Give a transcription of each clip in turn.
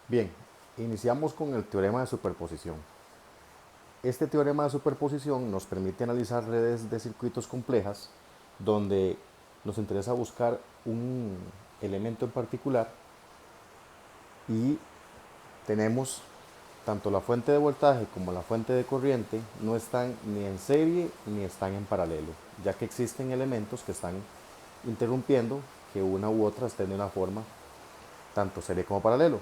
Bien, iniciamos con el teorema de superposición. Este teorema de superposición nos permite analizar redes de circuitos complejas donde nos interesa buscar un elemento en particular y tenemos tanto la fuente de voltaje como la fuente de corriente no están ni en serie ni están en paralelo, ya que existen elementos que están interrumpiendo que una u otra estén de una forma tanto serie como paralelo.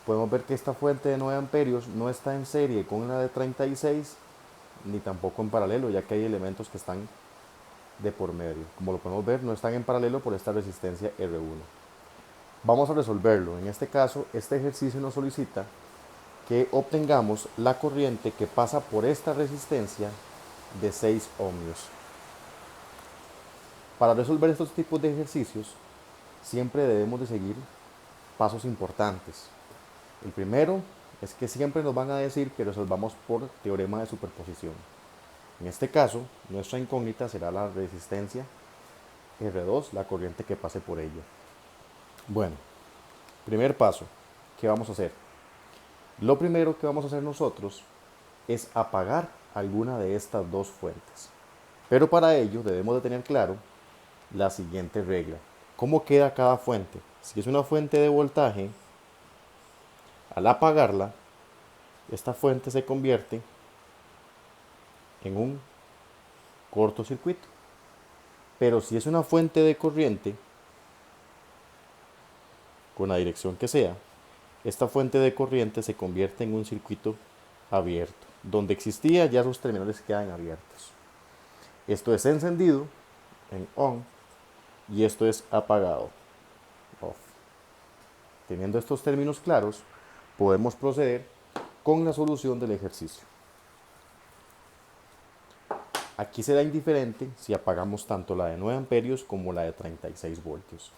Podemos ver que esta fuente de 9 amperios no está en serie con la de 36 ni tampoco en paralelo, ya que hay elementos que están de por medio. Como lo podemos ver, no están en paralelo por esta resistencia R1. Vamos a resolverlo. En este caso, este ejercicio nos solicita que obtengamos la corriente que pasa por esta resistencia de 6 ohmios. Para resolver estos tipos de ejercicios, siempre debemos de seguir pasos importantes. El primero es que siempre nos van a decir que resolvamos por teorema de superposición. En este caso, nuestra incógnita será la resistencia R2, la corriente que pase por ella. Bueno, primer paso, ¿qué vamos a hacer? Lo primero que vamos a hacer nosotros es apagar alguna de estas dos fuentes. Pero para ello debemos de tener claro la siguiente regla. ¿Cómo queda cada fuente? Si es una fuente de voltaje, al apagarla, esta fuente se convierte en un cortocircuito. Pero si es una fuente de corriente, con la dirección que sea, esta fuente de corriente se convierte en un circuito abierto. Donde existía ya sus terminales quedan abiertos. Esto es encendido en on y esto es apagado off. Teniendo estos términos claros, podemos proceder con la solución del ejercicio. Aquí será indiferente si apagamos tanto la de 9 amperios como la de 36 voltios.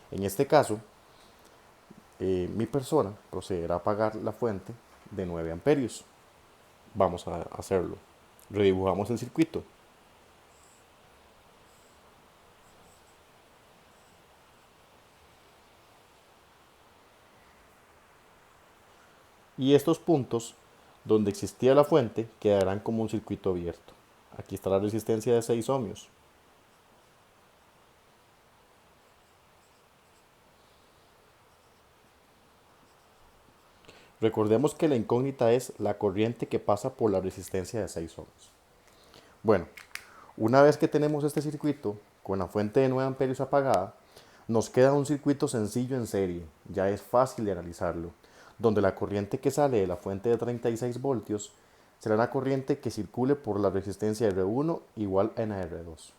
En este caso, mi persona procederá a apagar la fuente de 9 amperios. Vamos a hacerlo. Redibujamos el circuito. Y estos puntos donde existía la fuente quedarán como un circuito abierto. Aquí está la resistencia de 6 ohmios. Recordemos que la incógnita es la corriente que pasa por la resistencia de 6 ohmios. Bueno, una vez que tenemos este circuito con la fuente de 9 amperios apagada, nos queda un circuito sencillo en serie, ya es fácil de analizarlo, donde la corriente que sale de la fuente de 36 voltios será la corriente que circule por la resistencia R1 igual a R2,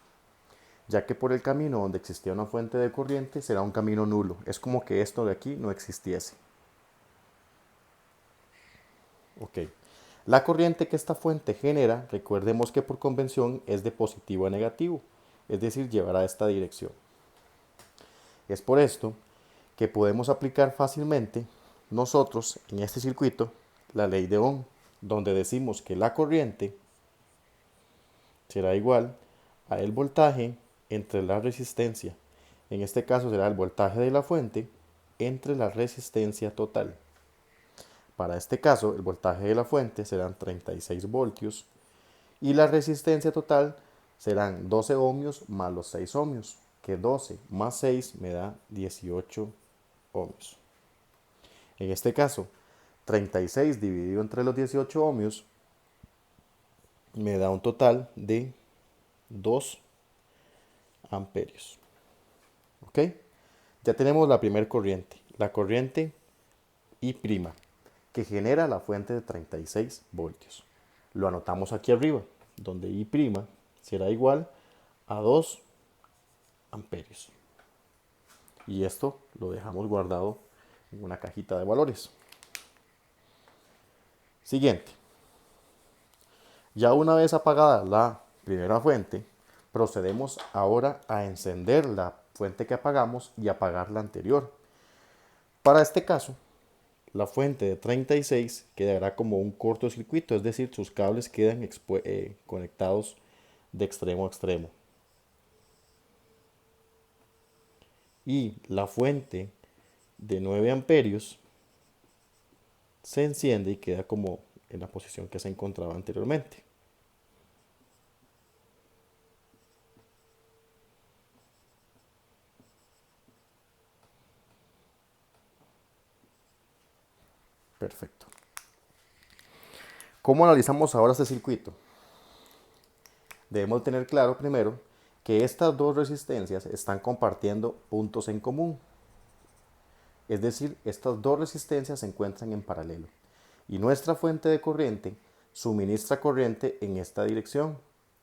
ya que por el camino donde existía una fuente de corriente será un camino nulo, es como que esto de aquí no existiese. Ok. La corriente que esta fuente genera, recordemos que por convención es de positivo a negativo, es decir, llevará esta dirección. Es por esto que podemos aplicar fácilmente nosotros en este circuito la ley de Ohm, donde decimos que la corriente será igual a el voltaje entre la resistencia. En este caso será el voltaje de la fuente entre la resistencia total. Para este caso, el voltaje de la fuente serán 36 voltios y la resistencia total serán 12 ohmios más los 6 ohmios, que 12 más 6 me da 18 ohmios. En este caso, 36 dividido entre los 18 ohmios me da un total de 2 amperios. ¿Ok? Ya tenemos la primera corriente, la corriente I', que genera la fuente de 36 voltios. Lo anotamos aquí arriba, donde I' será igual a 2 amperios. Y esto lo dejamos guardado en una cajita de valores. Siguiente. Ya una vez apagada la primera fuente, procedemos ahora a encender la fuente que apagamos y apagar la anterior. Para este caso, la fuente de 36 quedará como un cortocircuito, es decir, sus cables quedan conectados de extremo a extremo. Y la fuente de 9 amperios se enciende y queda como en la posición que se encontraba anteriormente. Perfecto. ¿Cómo analizamos ahora este circuito? Debemos tener claro primero que estas dos resistencias están compartiendo puntos en común. Es decir, estas dos resistencias se encuentran en paralelo. Y nuestra fuente de corriente suministra corriente en esta dirección.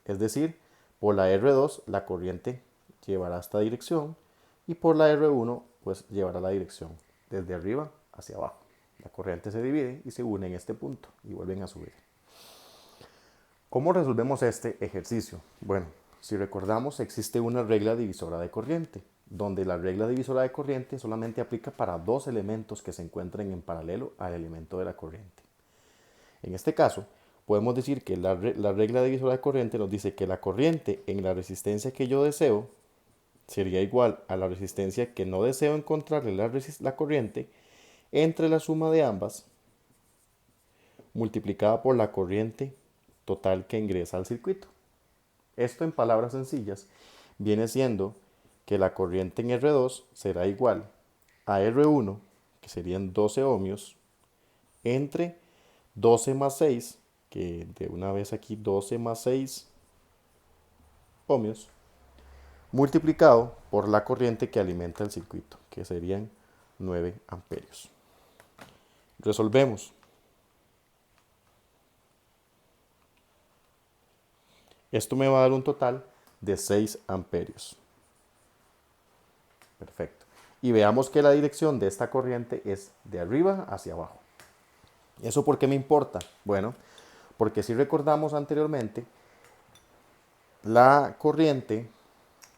Es decir, por la R2 la corriente llevará esta dirección y por la R1 pues llevará la dirección desde arriba hacia abajo. La corriente se divide y se une en este punto y vuelven a subir. ¿Cómo resolvemos este ejercicio? Bueno, si recordamos existe una regla divisora de corriente, donde la regla divisora de corriente solamente aplica para dos elementos que se encuentren en paralelo al elemento de la corriente. En este caso, podemos decir que la regla divisora de corriente nos dice que la corriente en la resistencia que yo deseo sería igual a la resistencia que no deseo encontrarle la corriente entre la suma de ambas multiplicada por la corriente total que ingresa al circuito. Esto en palabras sencillas viene siendo que la corriente en R2 será igual a R1, que serían 12 ohmios, entre 12 más 6, que de una vez aquí 12 más 6 ohmios, multiplicado por la corriente que alimenta el circuito, que serían 9 amperios. Resolvemos. Esto me va a dar un total de 6 amperios. Perfecto. Y veamos que la dirección de esta corriente es de arriba hacia abajo. ¿Eso por qué me importa? Bueno, porque si recordamos anteriormente, la corriente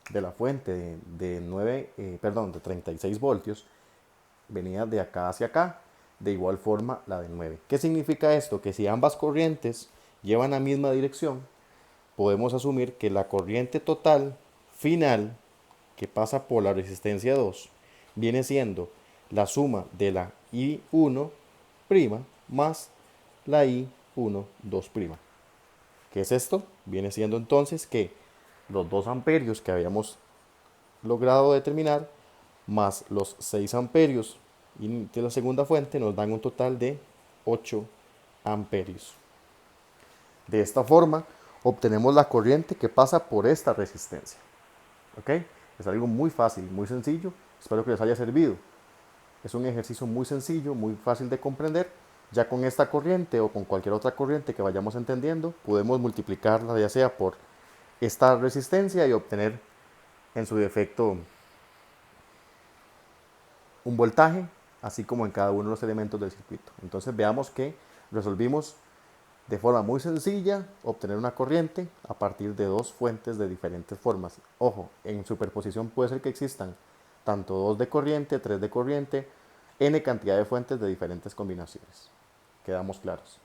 de la fuente de 36 voltios venía de acá hacia acá, de igual forma la de 9. ¿Qué significa esto? Que si ambas corrientes llevan la misma dirección, podemos asumir que la corriente total final que pasa por la resistencia 2 viene siendo la suma de la I1' más la I1 2'. ¿Qué es esto? Viene siendo entonces que los 2 amperios que habíamos logrado determinar más los 6 amperios de la segunda fuente nos dan un total de 8 amperios. De esta forma obtenemos la corriente que pasa por esta resistencia. ¿Ok? Es algo muy fácil, muy sencillo. Espero que les haya servido. Es un ejercicio muy sencillo, muy fácil de comprender. Ya con esta corriente o con cualquier otra corriente que vayamos entendiendo, podemos multiplicarla ya sea por esta resistencia y obtener en su defecto un voltaje, así como en cada uno de los elementos del circuito. Entonces veamos que resolvimos de forma muy sencilla obtener una corriente a partir de dos fuentes de diferentes formas. Ojo, en superposición puede ser que existan tanto 2 de corriente, 3 de corriente, n cantidad de fuentes de diferentes combinaciones. Quedamos claros.